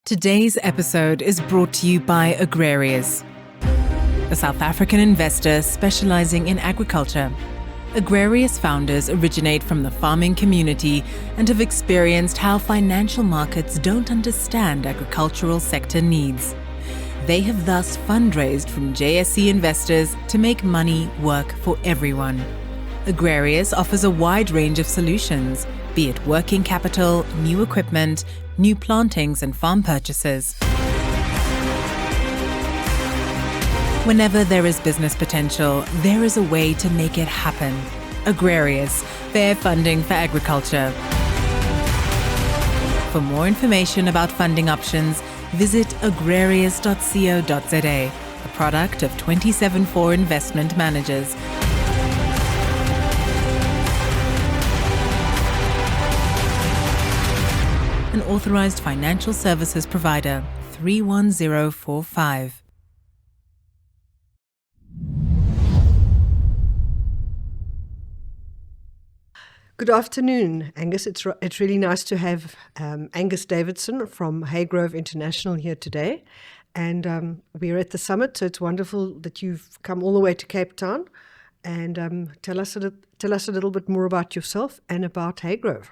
Today's episode is brought to you by Agrarius, a South African investor specializing in agriculture. Agrarius founders originate from the farming community and have experienced how financial markets don't understand agricultural sector needs. They have thus fundraised from JSE investors to make money work for everyone. Agrarius offers a wide range of solutions, be it working capital, new equipment, new plantings and farm purchases. Whenever there is business potential, there is a way to make it happen. Agrarius, fair funding for agriculture. For more information about funding options, visit agrarius.co.za, a product of 274 Investment Managers. An authorized financial services provider, 31045. Good afternoon, Angus. It's really nice to have Angus Davison from Haygrove International here today. And we're at the summit, so it's wonderful that you've come all the way to Cape Town. And tell us a little bit more about yourself and about Haygrove.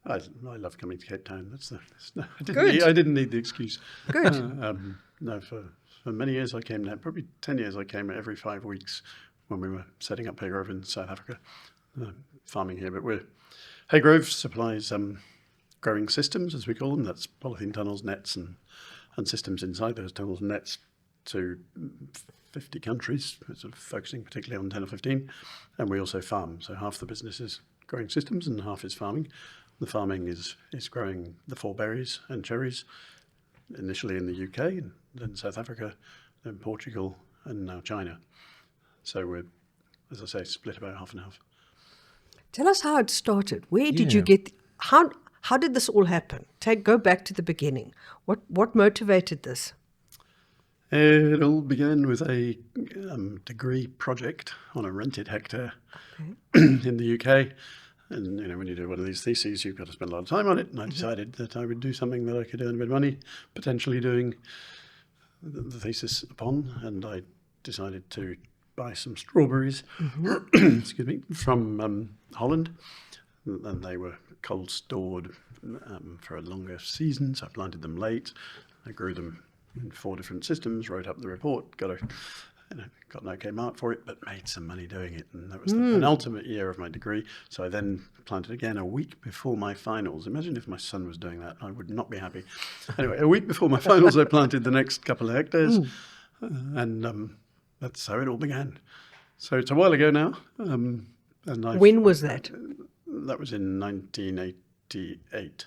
I love coming to Cape Town. I didn't need the excuse. Good. No, for many years I came there. Probably 10 years I came every 5 weeks when we were setting up Haygrove in South Africa, farming here. But Haygrove supplies growing systems, as we call them. That's polythene tunnels, nets, and systems inside those tunnels and nets to 50 countries, sort of focusing particularly on 10 or 15. And we also farm. So half the business is growing systems and half is farming. The farming is growing the 4 berries and cherries, initially in the UK, and then South Africa, then Portugal, and now China. So we're, as I say, split about half and half. Tell us how it started. Where did you get? How did this all happen? Go back to the beginning. What motivated this? It all began with a degree project on a rented hectare in the UK. And, when you do one of these theses, you've got to spend a lot of time on it. And I decided that I would do something that I could earn a bit of money, potentially doing the thesis upon. And I decided to buy some strawberries, excuse me, from Holland. And they were cold stored for a longer season. So I planted them late. I grew them in 4 different systems, wrote up the report, got an okay mark for it, but made some money doing it. And that was the penultimate year of my degree. So I then planted again a week before my finals. Imagine if my son was doing that. I would not be happy. Anyway, a week before my finals, I planted the next couple of hectares. And that's how it all began. So it's a while ago now. When was that? That was in 1988.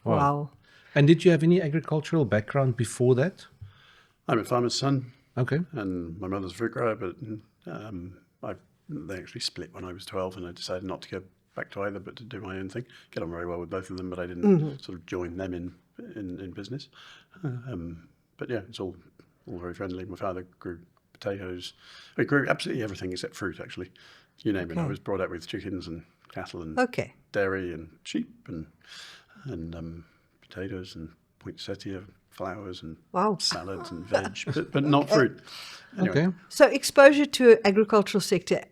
Wow. And did you have any agricultural background before that? I'm a farmer's son. Okay. And my mother's a fruit grower, but they actually split when I was 12, and I decided not to go back to either, but to do my own thing. Get on very well with both of them, but I didn't sort of join them in business. But yeah, it's all very friendly. My father grew potatoes. He grew absolutely everything except fruit, actually. You name it. I was brought up with chickens and cattle and dairy and sheep and potatoes and poinsettia flowers and salads and veg, but not fruit. Anyway. Okay. So exposure to agricultural sector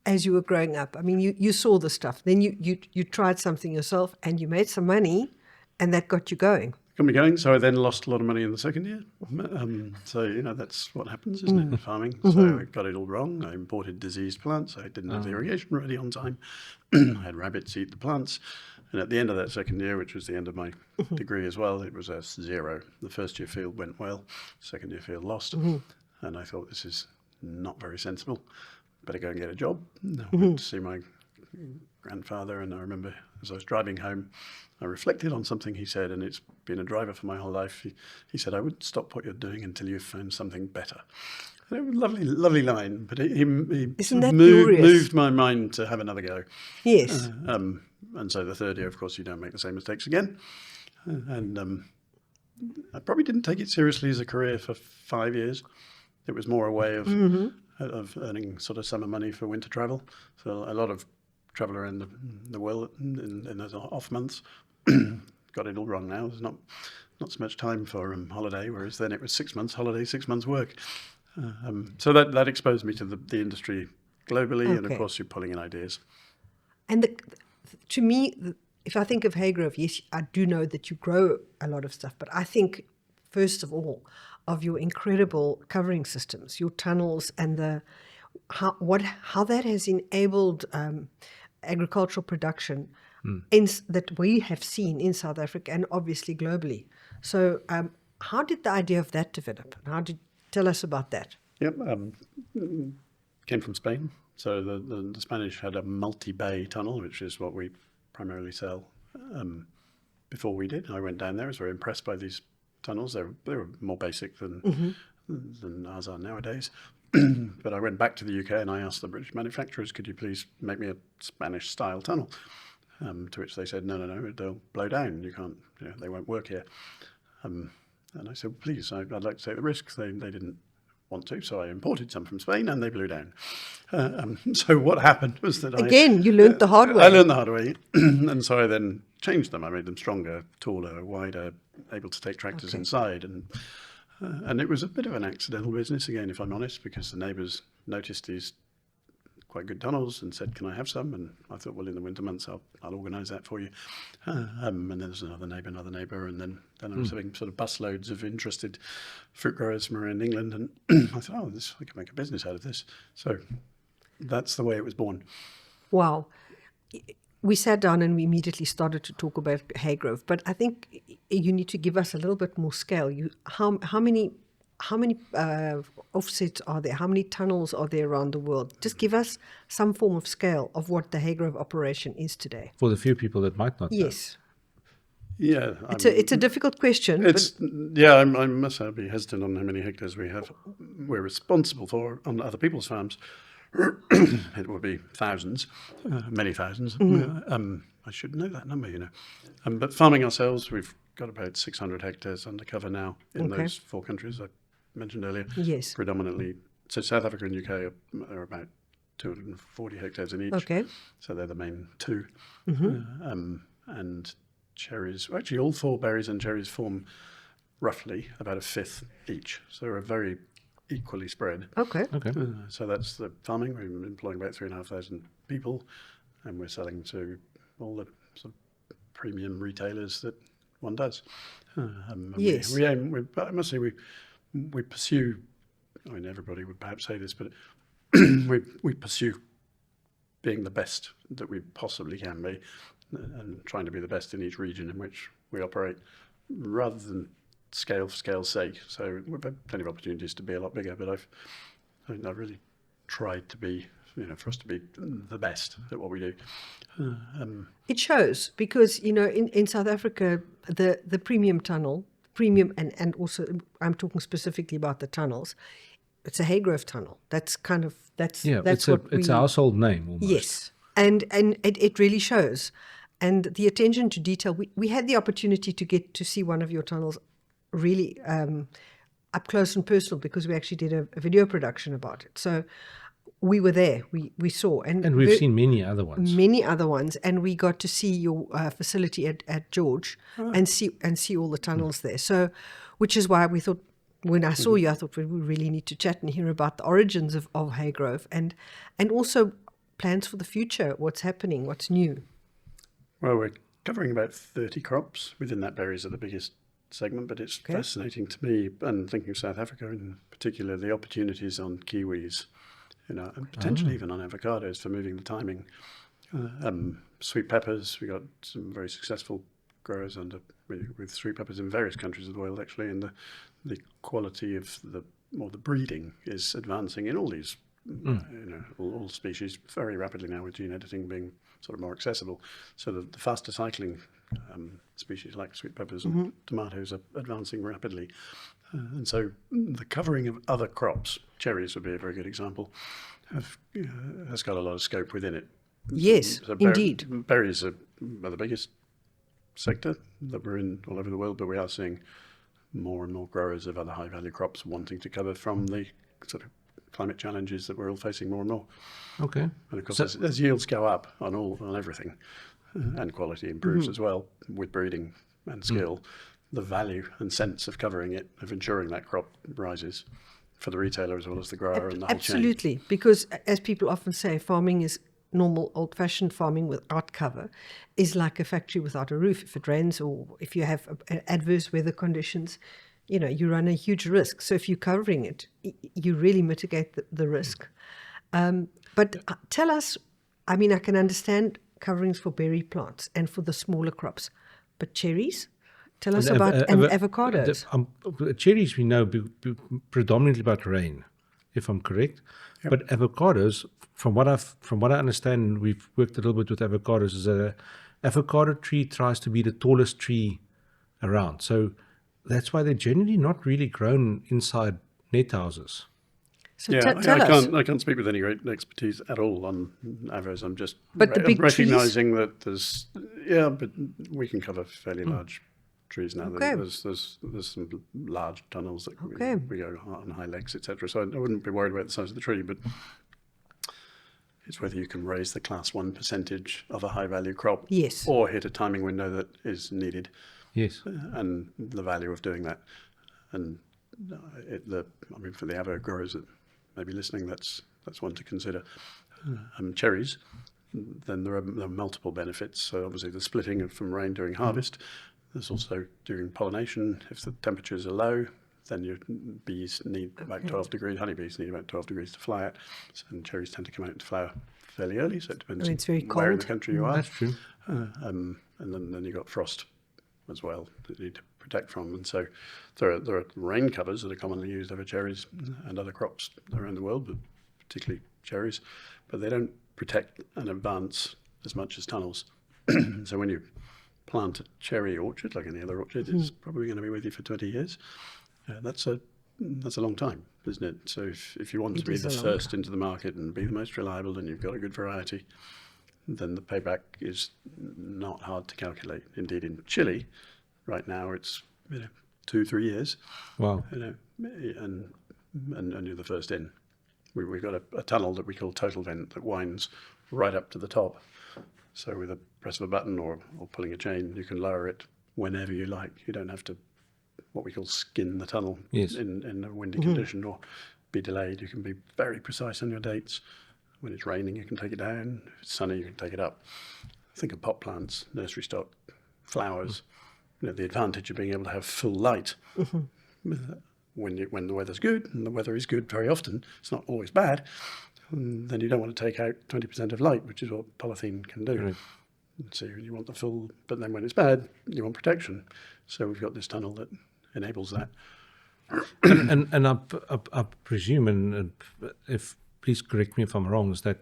as you were growing up. I mean, you saw the stuff. Then you tried something yourself and you made some money, and that got you going. Got me going. So I then lost a lot of money in the second year. So that's what happens, isn't it? Farming. So I got it all wrong. I imported diseased plants. I didn't have the irrigation ready on time. I had rabbits eat the plants. And at the end of that second year, which was the end of my degree as well, it was a 0. The first year field went well, second year field lost. And I thought, this is not very sensible. Better go and get a job. I went to see my grandfather, and I remember as I was driving home, I reflected on something he said, and it's been a driver for my whole life. He said, I wouldn't stop what you're doing until you found something better. And it was a lovely line, but he moved my mind to have another go. Yes. And so the third year, of course, you don't make the same mistakes again. And I probably didn't take it seriously as a career for 5 years. It was more a way of earning sort of summer money for winter travel. So a lot of travel around the world in those off months. Got it all wrong now. There's not so much time for holiday, whereas then it was 6 months holiday, 6 months work. So that exposed me to the industry globally, and of Okay. course you're pulling in ideas. And to me, if I think of Haygrove, yes, I do know that you grow a lot of stuff, but I think, first of all, of your incredible covering systems, your tunnels, and how that has enabled agricultural production that we have seen in South Africa and obviously globally. So how did the idea of that develop? And tell us about that? Yep, came from Spain. So the Spanish had a multi-bay tunnel, which is what we primarily sell. Before we did, I went down there. I was very impressed by these tunnels. They were more basic than ours are nowadays. But I went back to the UK and I asked the British manufacturers, could you please make me a Spanish-style tunnel? To which they said, no, they'll blow down. You can't, they won't work here. And I said, please, I'd like to take the risk. They didn't want to, so I imported some from Spain and they blew down. So what happened was that you learned the hard way. I learned the hard way. And so I then changed them. I made them stronger, taller, wider, able to take tractors inside. And it was a bit of an accidental business, again, if I'm honest, because the neighbours noticed these quite good tunnels and said, can I have some? And I thought, well, in the winter months, I'll organise that for you. And then there's another neighbour, and then I was having sort of busloads of interested fruit growers from around England. And I thought, I can make a business out of this. So that's the way it was born. Wow. We sat down and we immediately started to talk about Haygrove, but I think you need to give us a little bit more scale. How many offsets are there? How many tunnels are there around the world? Just give us some form of scale of what the Haygrove operation is today. For the few people that might not know. Yes. Yeah. It's a difficult question. I must be hesitant on how many hectares we're responsible for on other people's farms. It would be thousands, many thousands. I should know that number, But farming ourselves, we've got about 600 hectares under cover now in those 4 countries I mentioned earlier. Yes. Predominantly. So South Africa and UK are about 240 hectares in each. Okay. So they're the main 2. And cherries, actually all 4 berries and cherries form roughly about a fifth each. So they're very equally spread. Okay. So that's the farming. We're employing about 3,500 people, and we're selling to all the sort of premium retailers that one does. Yes. I must say we pursue. I mean, everybody would perhaps say this, but we pursue being the best that we possibly can be, and trying to be the best in each region in which we operate, rather than scale for scale's sake. So we've had plenty of opportunities to be a lot bigger, but I've really tried to be, for us to be the best at what we do. It shows because, in South Africa, the premium tunnel, and also I'm talking specifically about the tunnels, it's a Haygrove tunnel. That's it's a household name almost. Yes, and it really shows. And the attention to detail, we had the opportunity to get to see one of your tunnels really up close and personal because we actually did a video production about it. So we were there, we saw. And we've seen many other ones. And we got to see your facility at George and see all the tunnels there. So, which is why we thought, when I saw you, I thought we really need to chat and hear about the origins of Haygrove and also plans for the future, what's happening, what's new. Well, we're covering about 30 crops. Within that, berries are the biggest segment, but it's fascinating to me, and thinking of South Africa in particular, the opportunities on kiwis, and potentially even on avocados for moving the timing. Sweet peppers, we got some very successful growers with sweet peppers in various countries of the world, actually, and the quality of the breeding is advancing in all these, all species very rapidly now, with gene editing being sort of more accessible. So the faster cycling species like sweet peppers and tomatoes are advancing rapidly. And so the covering of other crops, cherries would be a very good example, has got a lot of scope within it. Yes, So indeed. Berries are the biggest sector that we're in all over the world, but we are seeing more and more growers of other high-value crops wanting to cover from the sort of climate challenges that we're all facing more and more. Okay. And of course, as yields go up on everything, and quality improves as well with breeding and skill, the value and sense of covering it, of ensuring that crop rises for the retailer as well as the grower and the whole chain. Absolutely, because as people often say, farming is normal old-fashioned farming without cover is like a factory without a roof. If it rains or if you have adverse weather conditions, you run a huge risk. So if you're covering it, you really mitigate the risk. But tell us, I mean, I can understand coverings for berry plants and for the smaller crops, but cherries? Tell us about avocados. Cherries we know predominantly about rain, if I'm correct. Yep. But avocados, from what I understand, we've worked a little bit with avocados, is that an avocado tree tries to be the tallest tree around. So that's why they're generally not really grown inside net houses. So tell us. I can't speak with any great expertise at all on avos. I'm just recognizing that but we can cover fairly large trees now. Okay. There's some large tunnels that we go on high legs, etc. So I wouldn't be worried about the size of the tree, but it's whether you can raise the class 1 percentage of a high value crop, yes, or hit a timing window that is needed, yes, and the value of doing that. And for the avo growers that may be listening, that's one to consider. Cherries, then there are multiple benefits. So obviously the splitting from rain during harvest. There's also during pollination. If the temperatures are low, then your bees need about 12 degrees, honeybees need about 12 degrees to fly out. And cherries tend to come out into flower fairly early, so it depends it's very where cold in the country you are. That's true. And then you've got frost as well that you need to protect from. And so there are rain covers that are commonly used over cherries and other crops around the world, but particularly cherries, but they don't protect and advance as much as tunnels. So when you plant a cherry orchard, like any other orchard, it's probably going to be with you for 20 years. That's a long time, isn't it? So if you want to be the first into the market and be the most reliable and you've got a good variety, then the payback is not hard to calculate. Indeed, in Chile, right now it's 2-3 years. Wow. And you're the first in. We've got a tunnel that we call total vent that winds right up to the top. So with a press of a button or pulling a chain, you can lower it whenever you like. You don't have to, what we call skin the tunnel in a windy condition or be delayed. You can be very precise on your dates. When it's raining, you can take it down. If it's sunny, you can take it up. Think of pot plants, nursery stock, flowers. The advantage of being able to have full light. When the weather's good, and the weather is good very often, it's not always bad, then you don't want to take out 20% of light, which is what polythene can do. Right. So you want the full, but then when it's bad, you want protection. So we've got this tunnel that enables that. and I presume, and if please correct me if I'm wrong, is that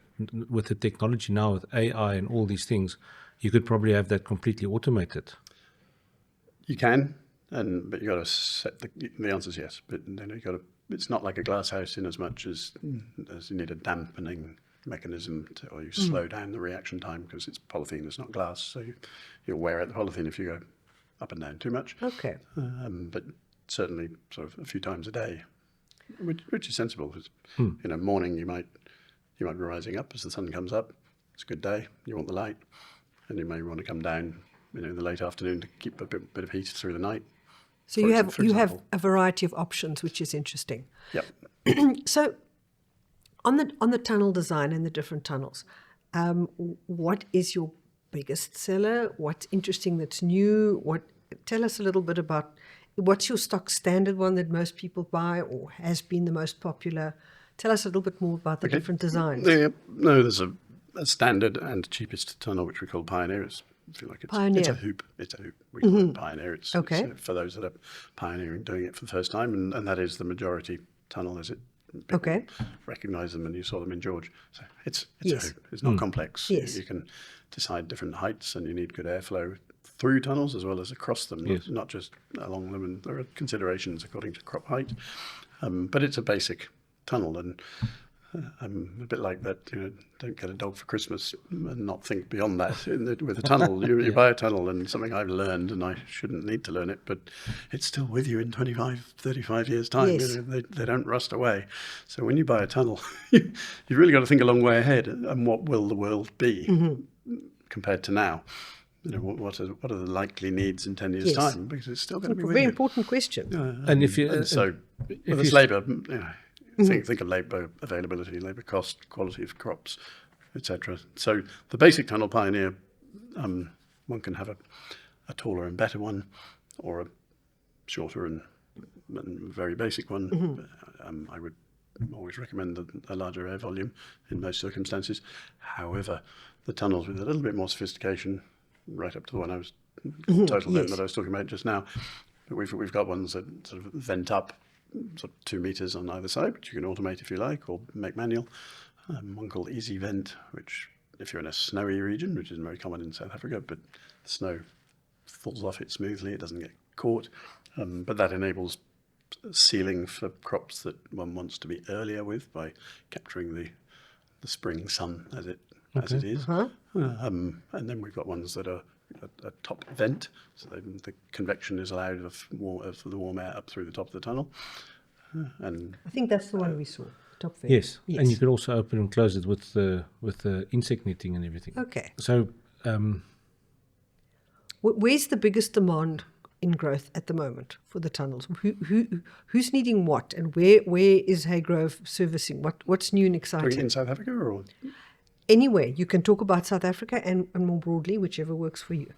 with the technology now, with AI and all these things, you could probably have that completely automated. You can, but you got to set the answer is yes. But then you got to. It's not like a glass house in as much as you need a dampening mechanism or you slow down the reaction time because it's polythene, it's not glass. So you'll wear out the polythene if you go up and down too much. Okay. But certainly sort of a few times a day, which is sensible. Morning you might be rising up as the sun comes up. It's a good day. You want the light, and you may want to come down in the late afternoon to keep a bit of heat through the night. So you have a variety of options, which is interesting. Yep. So on the tunnel design and the different tunnels, what is your biggest seller? What's interesting that's new? Tell us a little bit about what's your stock standard one that most people buy or has been the most popular. Tell us a little bit more about the different designs. There's a standard and cheapest tunnel, which we call Pioneer. I feel like it's a hoop. It's a hoop. We call it Pioneer. It's for those that are pioneering, doing it for the first time, and that is the majority tunnel. Is it? People recognise them, and you saw them in George. So it's a hoop. It's not complex. Yes. You can decide different heights, and you need good airflow through tunnels as well as across them, not just along them. And there are considerations according to crop height, but it's a basic tunnel, and I'm a bit like that, don't get a dog for Christmas and not think beyond that. With a tunnel, you buy a tunnel, and something I've learned, and I shouldn't need to learn it, but it's still with you in 25, 35 years' time. Yes. They don't rust away. So when you buy a tunnel, you've really got to think a long way ahead, and what will the world be compared to now? what are the likely needs in 10 years' Yes. time? Because it's still going to be A with very you. important question. And if you, And so, with this labour, think of labour availability, labour cost, quality of crops, etc. So the basic tunnel pioneer, one can have a taller and better one, or a shorter and very basic one. I would always recommend a larger air volume in most circumstances. However, the tunnels with a little bit more sophistication, right up to the one I was total vent that I was talking about just now. We've got ones that sort of vent up sort of 2 meters on either side, which you can automate if you like, or make manual. One called Easy Vent, which if you're in a snowy region, which isn't very common in South Africa, but the snow falls off it smoothly, it doesn't get caught. But that enables sealing for crops that one wants to be earlier with by capturing the spring sun as it is. And then we've got ones that are a top vent, so the convection is allowed for the warm air up through the top of the tunnel. And I think that's the one we saw. Top vent. yes, and you can also open and close it with the insect netting and everything. Okay. So, Where's the biggest demand in growth at the moment for the tunnels? Who's needing what, and where is Haygrove servicing? What's new and exciting? in South Africa, or Anyway, you can talk about South Africa and more broadly, whichever works for you.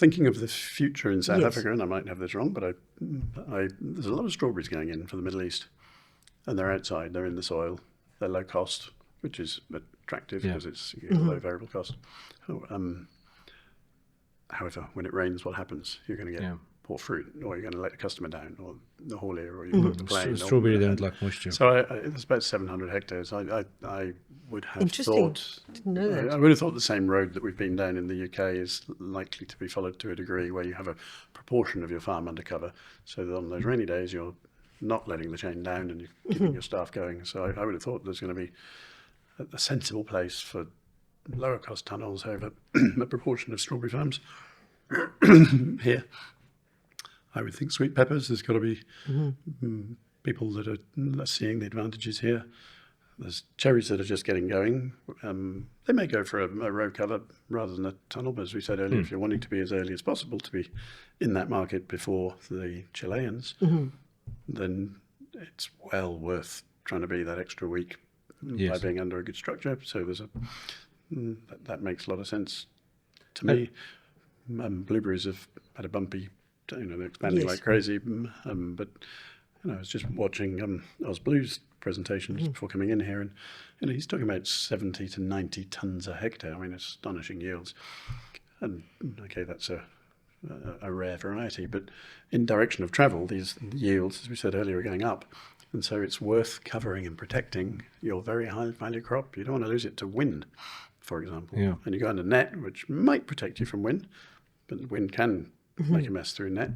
thinking of the future in South Yes. Africa, and I might have this wrong, but there's a lot of strawberries going in for the Middle East, and they're outside, they're in the soil, they're low cost, which is attractive because it's a low variable cost. However, when it rains, what happens? You're going to get poor fruit, or you're going to let the customer down, or the haulier, or you put the plane. strawberry don't like moisture. So it's about 700 hectares. I would have Interesting. thought. Didn't know that. I would have thought the same road that we've been down in the UK is likely to be followed to a degree, where you have a proportion of your farm under cover, so that on those rainy days you're not letting the chain down and you're keeping your staff going. So I would have thought there's going to be a sensible place for lower cost tunnels over a proportion of strawberry farms here. I would think sweet peppers, there's got to be people that are seeing the advantages here. There's cherries that are just getting going. They may go for a row cover rather than a tunnel, but as we said earlier, if you're wanting to be as early as possible to be in that market before the Chileans, then it's well worth trying to be that extra week by being under a good structure. So there's that makes a lot of sense to me. Blueberries have had a bumpy, they're expanding like crazy. But I was just watching Oz Blue's presentations before coming in here, and he's talking about 70 to 90 tons a hectare. I mean, astonishing yields. And okay, that's a rare variety, but in direction of travel, these yields, as we said earlier, are going up. And so it's worth covering and protecting your very high value crop. You don't want to lose it to wind, for example. Yeah. And you go under net, which might protect you from wind, but wind can make a mess through net.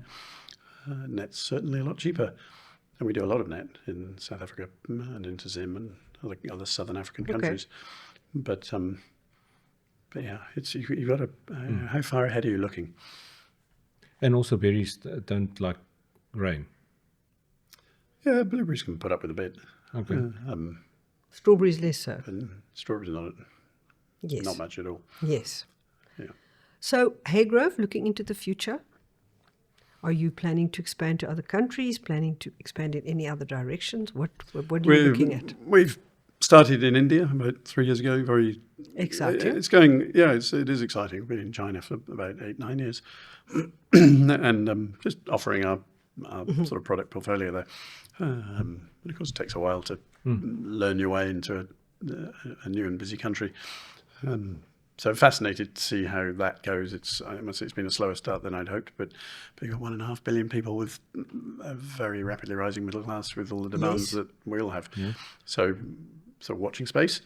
Net's certainly a lot cheaper. And we do a lot of net in South Africa and into Zim and other southern African countries. But yeah, you've got to, how far ahead are you looking? And also berries don't like rain. Yeah, blueberries can put up with a bit. Okay. Strawberries less so. And strawberries not much at all. Yes. Yeah. So, Haygrove, looking into the future, are you planning to expand to other countries, planning to expand in any other directions? What are you looking at? We've started in India about 3 years ago. Very Exciting. It's going, it is exciting. We've been in China for about 8-9 years. And just offering our sort of product portfolio there. But of course, it takes a while to learn your way into a new and busy country. So fascinated to see how that goes. I must say it's been a slower start than I'd hoped, but you've got 1.5 billion people with a very rapidly rising middle class with all the demands that we all have. Yeah. So watching space.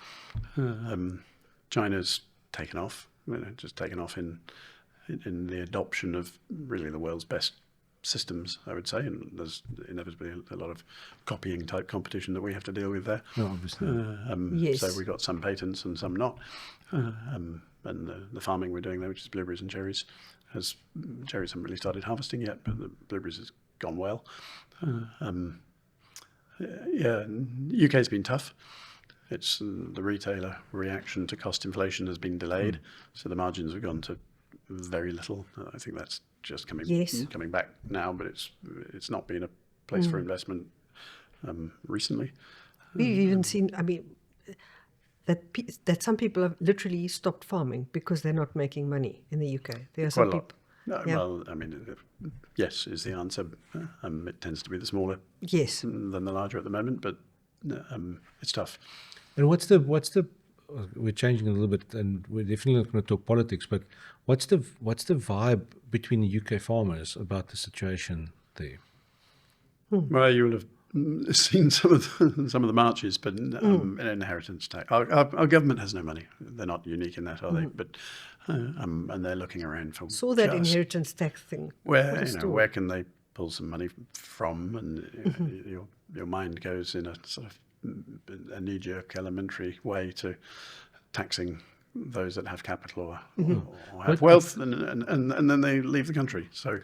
China's taken off, just taken off in the adoption of really the world's best systems, I would say, and there's inevitably a lot of copying type competition that we have to deal with there. No, obviously. Yes. So we've got some patents and some not. And the farming we're doing there, which is blueberries and cherries, cherries haven't really started harvesting yet, but the blueberries has gone well. UK's been tough. It's the retailer reaction to cost inflation has been delayed, so the margins have gone to very little. I think that's just coming back now, but it's not been a place for investment recently. We've even seen, I mean, that some people have literally stopped farming because they're not making money in the UK. There are some people. No, well, I mean, yes is the answer. It tends to be the smaller than the larger at the moment, but it's tough. And what's the we're changing a little bit, and we're definitely not going to talk politics, but what's the vibe between the UK farmers about the situation there? Well, you will have seen some of the marches, but an inheritance tax. Our government has no money. They're not unique in that, are they? But and they're looking around for saw that inheritance tax thing. Where can they pull some money from? And your mind goes in a sort of a knee-jerk elementary way to taxing those that have capital or have wealth, and then they leave the country. So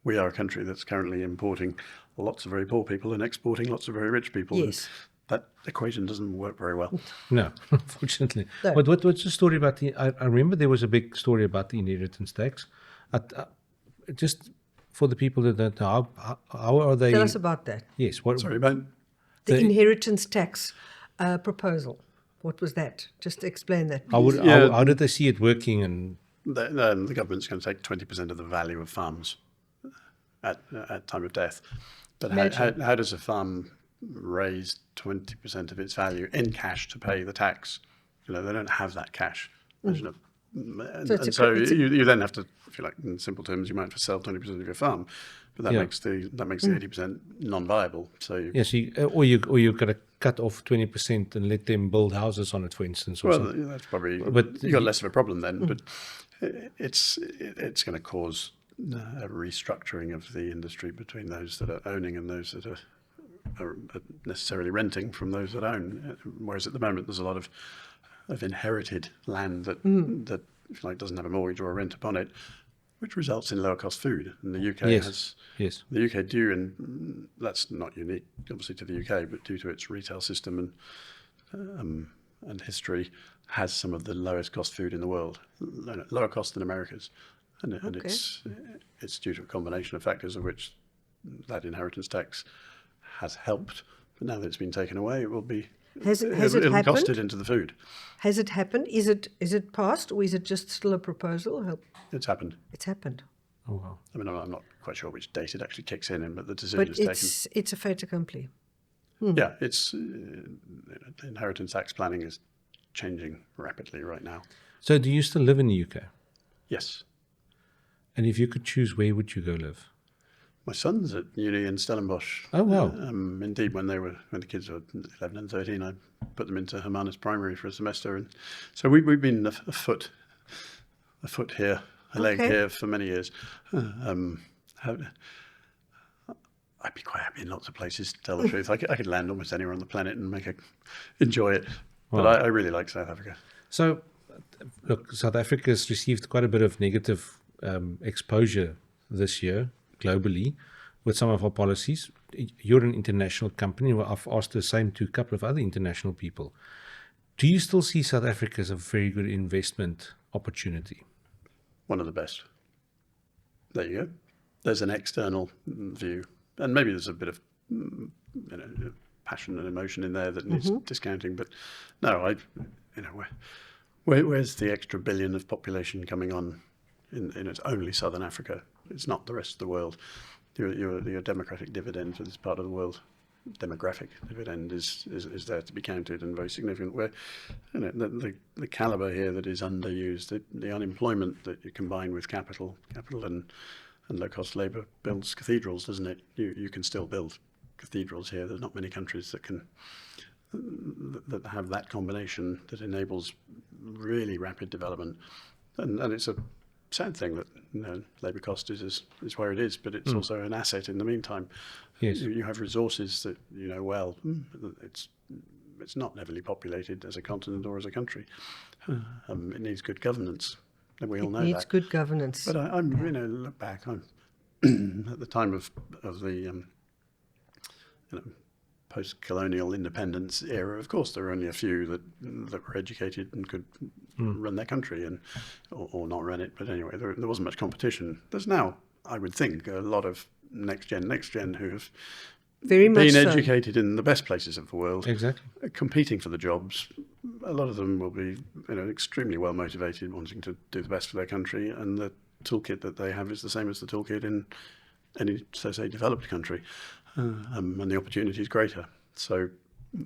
we are a country that's currently importing lots of very poor people and exporting lots of very rich people. Yes. That equation doesn't work very well. No, unfortunately. No. But what's the story about I remember there was a big story about the inheritance tax. Just for the people that don't know, how are they? Tell us about that. Yes. Sorry about The inheritance tax proposal. What was that? Just explain that. How did they see it working? And the government's going to take 20% of the value of farms at time of death. But how does a farm raise 20% of its value in cash to pay the tax? They don't have that cash. You then have to, if you like, in simple terms, you might have to sell 20% of your farm, but that makes the 80% non-viable. So yes, or you've got to cut off 20% and let them build houses on it, for instance. That's probably. But you got less of a problem then. But it's going to cause a restructuring of the industry between those that are owning and those that are necessarily renting from those that own. Whereas at the moment there's a lot of inherited land that if you like doesn't have a mortgage or a rent upon it, which results in lower cost food. And the UK the UK do, and that's not unique obviously to the UK, but due to its retail system and history, has some of the lowest cost food in the world, lower cost than America's. And it's due to a combination of factors of which that inheritance tax has helped. But now that it's been taken away, it will be. It'll cost it into the food. Has it happened? Is it passed, or is it just still a proposal? It's happened. It's happened. Oh wow! I mean, I'm not quite sure which date it actually kicks in, but the decision is taken. It's a fait accompli. Yeah, it's the inheritance tax planning is changing rapidly right now. So, do you still live in the UK? Yes. And if you could choose, where would you go live? My son's at uni in Stellenbosch. Oh wow! Indeed, when the kids were 11 and 13, I put them into Hermanus Primary for a semester, and so we've been a foot here, a leg here for many years. I'd be quite happy in lots of places, to tell the truth. I could land almost anywhere on the planet and enjoy it. Wow. But I really like South Africa. So, look, South Africa has received quite a bit of negative exposure this year globally with some of our policies. You're an international company. Well, I've asked the same to a couple of other international people. Do you still see South Africa as a very good investment opportunity? One of the best. There you go. There's an external view, and maybe there's a bit of passion and emotion in there that needs discounting. But no, where's the extra billion of population coming on in it's only Southern Africa? It's not the rest of the world. Your democratic dividend for this part of the world, demographic dividend is there to be counted and very significant. Where the calibre here that is underused, the unemployment that you combine with capital and low cost labour builds cathedrals, doesn't it? You can still build cathedrals here. There's not many countries that have that combination that enables really rapid development, and it's a sad thing that labour cost is where it is, but it's also an asset in the meantime. Yes. You have resources that well. It's not heavily populated as a continent or as a country. It needs good governance, and we all know that. It needs good governance. But I'm look back. I'm at the time of the post-colonial independence era, of course, there were only a few that were educated and could run their country or not run it. But anyway, there wasn't much competition. There's now, I would think, a lot of next gen who have Very much been so. educated in the best places of the world, Exactly. competing for the jobs. A lot of them will be, extremely well motivated, wanting to do the best for their country, and the toolkit that they have is the same as the toolkit in any, so say, developed country, and the opportunity is greater. So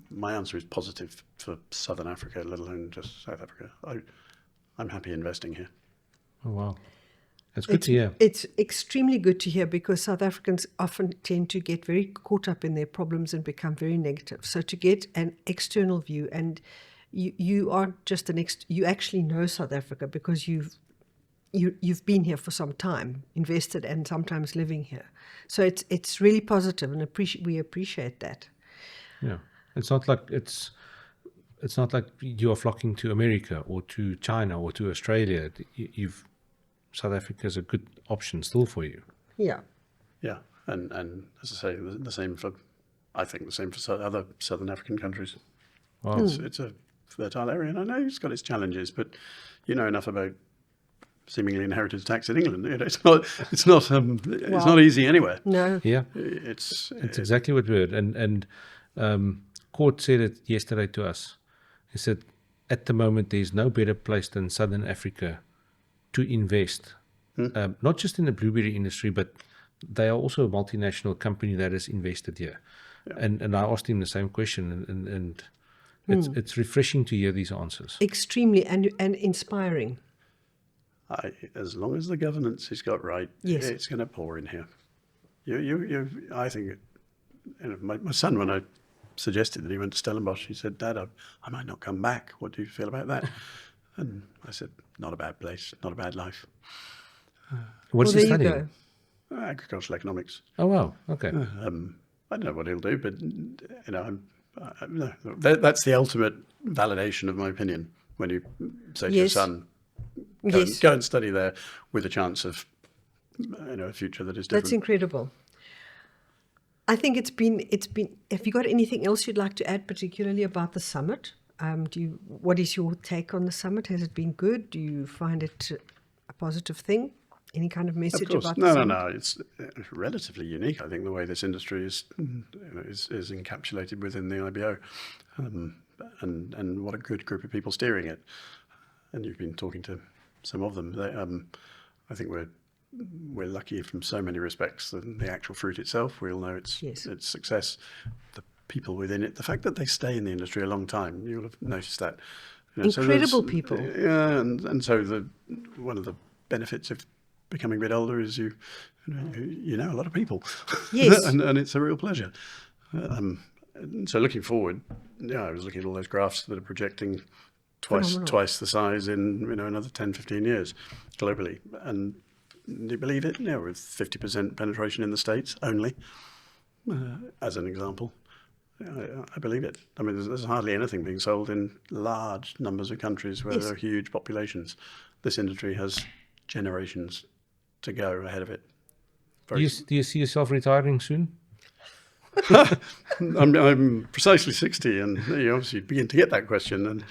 my answer is positive for Southern Africa, let alone just South Africa. I'm happy investing here. Oh, wow. That's good to hear. It's extremely good to hear, because South Africans often tend to get very caught up in their problems and become very negative. So to get an external view, and you aren't just you actually know South Africa because you've been here for some time, invested and sometimes living here. So it's really positive, and we appreciate that. Yeah. It's not like you are flocking to America or to China or to Australia. South Africa is a good option still for you. Yeah. Yeah, and as I say, the same for other Southern African countries. Wow. It's a fertile area, and I know it's got its challenges, but you know enough about seemingly inheritance tax in England. It's not easy anywhere. No. Yeah. It's exactly what we heard. And Court said it yesterday to us. He said, at the moment, there's no better place than Southern Africa to invest, not just in the blueberry industry, but they are also a multinational company that has invested here. Yeah. And I asked him the same question, and it's refreshing to hear these answers. Extremely, and inspiring. As long as the governance is got right, yes, it's going to pour in here. I think, my son, when I suggested that he went to Stellenbosch, he said, "Dad, I might not come back. What do you feel about that?" And I said, "Not a bad place, not a bad life." What's he studying? Agricultural economics. Oh wow, okay. I don't know what he'll do, but that's the ultimate validation of my opinion. When you say to your son, go and study there with a chance of a future that is different. That's incredible. I think it's been. Have you got anything else you'd like to add, particularly about the summit? What is your take on the summit? Has it been good? Do you find it a positive thing? Any kind of message about the summit? No. It's relatively unique. I think the way this industry is encapsulated within the IBO, and what a good group of people steering it. And you've been talking to some of them. I think we're lucky from so many respects. The actual fruit itself, we all know its success. The people within it, the fact that they stay in the industry a long time, you'll have noticed that. Incredible people. Yeah, and so one of the benefits of becoming a bit older is you know a lot of people. Yes. and it's a real pleasure. So looking forward, I was looking at all those graphs that are projecting twice the size in another 10, 15 years globally. And do you believe it? With 50% penetration in the States only, as an example. I believe it. I mean, there's hardly anything being sold in large numbers of countries where there are huge populations. This industry has generations to go ahead of it. Do you see yourself retiring soon? I'm precisely 60, and you obviously begin to get that question. And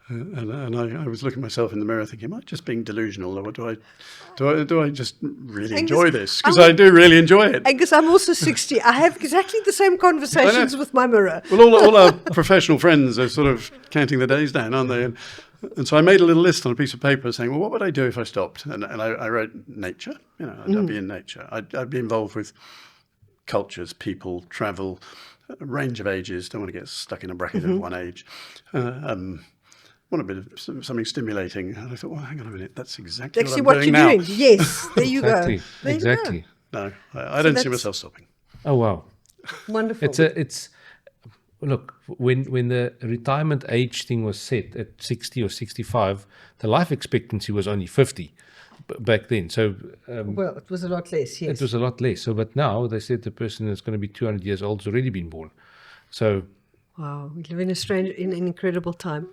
I was looking myself in the mirror thinking, am I just being delusional, or do I just really enjoy this? Because I do really enjoy it. Angus, I'm also 60. I have exactly the same conversations with my mirror. Well, all our professional friends are sort of counting the days down, aren't they? And so I made a little list on a piece of paper saying, well, what would I do if I stopped? And I wrote nature. I'd be in nature. I'd be involved with cultures, people, travel, a range of ages. Don't want to get stuck in a bracket of one age. Want a bit of something stimulating. And I thought, well, hang on a minute, that's exactly what I'm doing now. Yes, there you go. Exactly. No, I don't see myself stopping. Oh, wow. Wonderful. Look, when the retirement age thing was set at 60 or 65, the life expectancy was only 50 back then. So well, it was a lot less, yes. It was a lot less. So, but now they said the person that's going to be 200 years old has already been born. So, wow, we live in an incredible time.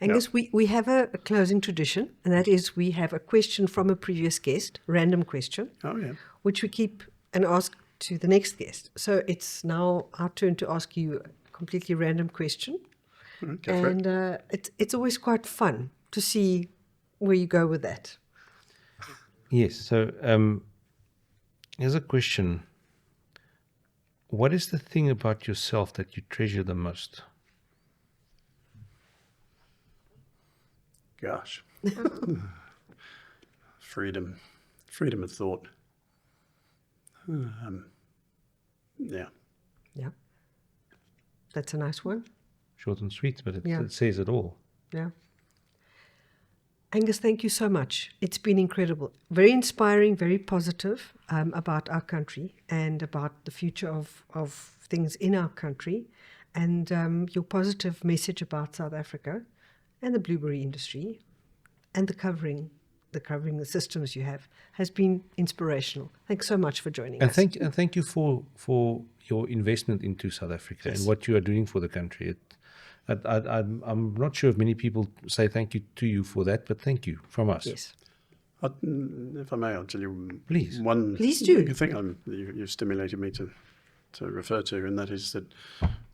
Angus, we have a closing tradition, and that is we have a question from a previous guest, random question, which we keep and ask to the next guest. So it's now our turn to ask you a completely random question. Go for it. And it's always quite fun to see where you go with that. Yes. So here's a question. What is the thing about yourself that you treasure the most? Gosh. Freedom of thought. Yeah. Yeah. That's a nice one. Short and sweet, but Yeah. it says it all. Yeah. Angus, thank you so much. It's been incredible. Very inspiring, very positive about our country and about the future of things in our country, and your positive message about South Africa and the blueberry industry and the covering the systems you have has been inspirational. Thanks so much for joining us. And thank you for your investment into South Africa and what you are doing for the country. I'm not sure if many people say thank you to you for that, but thank you from us. Yes. If I may, I'll tell you Please. one Please do. thing you've stimulated me to refer to, and that is that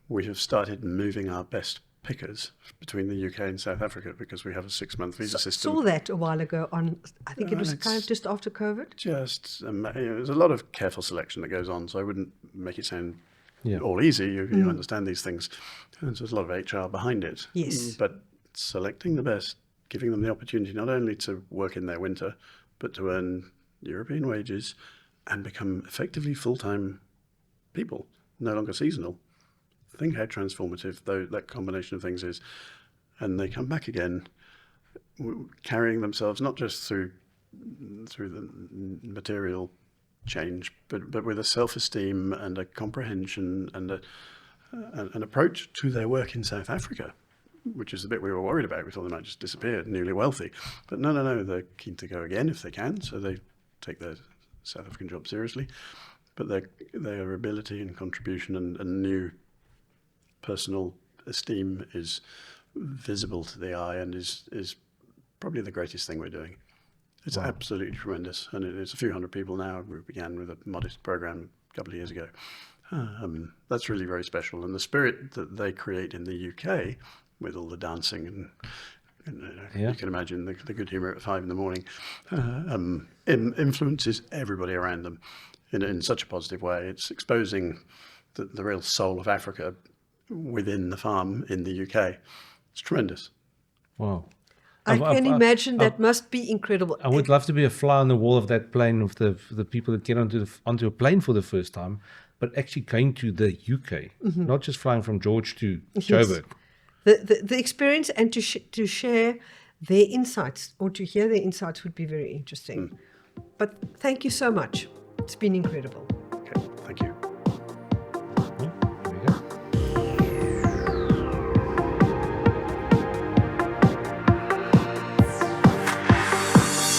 we have started moving our best pickers between the UK and South Africa because we have a 6-month visa system. Saw that a while ago on, I think it was kind of just after COVID. There's a lot of careful selection that goes on, so I wouldn't make it sound all easy. You understand these things. And so there's a lot of HR behind it. Yes. But selecting the best, giving them the opportunity not only to work in their winter, but to earn European wages and become effectively full-time people, no longer seasonal. Think how transformative that combination of things is. And they come back again carrying themselves not just through the material change, but with a self-esteem and a comprehension and an approach to their work in South Africa, which is the bit we were worried about. We thought they might just disappear, newly wealthy. But no, they're keen to go again if they can, so they take their South African job seriously. But their ability and contribution and new personal esteem is visible to the eye and is probably the greatest thing we're doing. It's absolutely tremendous, and it's a few hundred people now. We began with a modest program a couple of years ago. That's really very special, and the spirit that they create in the UK with all the dancing and you can imagine the good humour at 5 a.m, influences everybody around them in such a positive way. It's exposing the real soul of Africa within the farm in the UK. It's tremendous. Wow. I can imagine that must be incredible. I would love to be a fly on the wall of that plane of the people that get onto a plane for the first time, but actually going to the UK, not just flying from George to Joburg. The experience and to share their insights or to hear their insights would be very interesting. But thank you so much. It's been incredible. Okay, thank you.